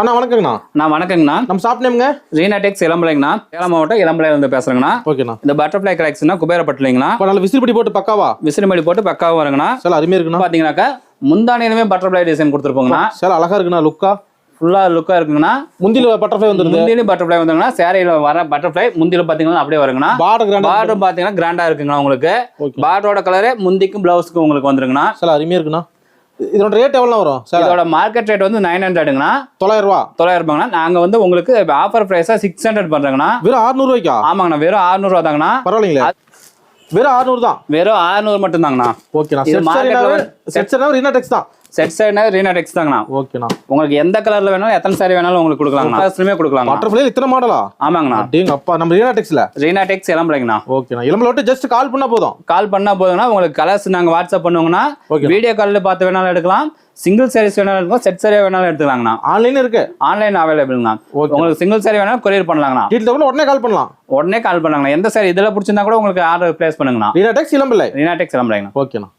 அண்ணா வணக்கங்கண்ணா. நான் வணக்கங்கண்ணா. நம்ம ஷாப் நேம்ங்க ரீனாடெக்ஸ் இளம்பலைங்கண்ணா. சேலம் மாவட்டம் இளம்பலையில இருந்து பேசுறேங்கண்ணா. ஓகேண்ணா. இந்த பட்டர்ஃப்ளை கலெக்ஷன் குபேரப்பட்டிலைங்கண்ணா. இப்போ நல்ல விசிறிப்படி போட்டு பக்காவா விசிறிமடி போட்டு பக்காவா வருங்கண்ணா. சார் அருமையா இருக்குண்ணா. பாத்தீங்கன்னாக்கா முந்தானியுமே பட்டர்ஃப்ளை டிசைன் கொடுத்துருப்போங்கண்ணா. சார் அழகா இருக்குண்ணா. லுக்கா ஃபுல்லா லுக்கா இருக்குங்கண்ணா. முந்தில பட்டர்ஃப்ளை வந்துருது. முந்திலும் பட்டர்ஃப்ளை வந்துங்கண்ணா. சேரையில வர பட்டர்ஃப்ளை முந்தில பாத்தீங்கன்னா அப்படியே வருங்கண்ணா. பார்டர் பாத்தீங்கன்னா கிராண்டா இருக்குங்கண்ணா. உங்களுக்கு பார்டரோட கலரே முந்திக்கும் பிளவுஸ்க்கும் உங்களுக்கு வந்துருங்கண்ணா. சார் அருமையா இருக்குண்ணா. இதோட ரேட் எவ்வளோ வரும் சார்? இதோட மார்க்கெட் ரேட் வந்து 900ங்கண்ணா. 900 ரூபா. 900 ரூபாங்கண்ணா. நாங்க வந்து உங்களுக்கு ஆஃபர் பிரைஸா 600 பண்றோங்கண்ணா. வெறும் 600 ரூபாய்க்கா? ஆமாங்கண்ணா, வெறும் 600 ரூபா தாங்கண்ணா. பரவாயில்லைங்களா? வெறும் 600 தான். வெறும் 600 மட்டும் தாங்கண்ணா. ஓகேண்ணா. செட் சரினா ரீனாடெக்ஸ் தான். செட் சைடுனா ரீனாடெக்ஸ் தாங்கண்ணா. ஓகேண்ணா. உங்களுக்கு எந்த கலர்ல வேணாலும் எத்தனை சாரி வேணாலும் உங்களுக்கு கொடுக்கலாங்கண்ணா. கலர்ஸ்லயுமே கொடுக்கலாம். பட்டர்ஃப்ளை இத்தனை மாடலா? ஆமாங்கண்ணா. அப்படிங்க அப்பா. நம்ம ரீனாடெக்ஸ்ல ரீனாடெக்ஸ் இளம்பலைங்கண்ணா. ஓகேண்ணா. இளம்பல விட்டு ஜஸ்ட் கால் பண்ணா போதும். கால் பண்ணா போதுங்கண்ணா. உங்களுக்கு கலர்ஸ் நாங்க வாட்ஸ்அப் பண்ணுவோங்கண்ணா. வீடியோ காலில் பார்த்து வேணாலும் எடுக்கலாம். சிங்கிள் சாரீஸ் வேணாலும் எடுக்கலாம். செட் சாரியா வேணாலும் எடுத்துக்கலாங்கண்ணா. ஆன்லைன் இருக்கு. ஆன்லைன் அவைலபிள்ங்கண்ணா. உங்களுக்கு சிங்கிள் சாரி வேணாலும் கொரியர் பண்ணலாங்கண்ணா. டீட்டெயில் உடனே கால் பண்ணலாம். உடனே கால் பண்ணலாங்கண்ணா. எந்த சாரி இதில் பிடிச்சிருந்தா கூட உங்களுக்கு ஆர்டர் பிளேஸ் பண்ணுங்கண்ணா. ரீனாடெக்ஸ் இளம்பலை. ரீனாடெக்ஸ் இளம்பலைங்கண்ணா. ஓகேண்ணா.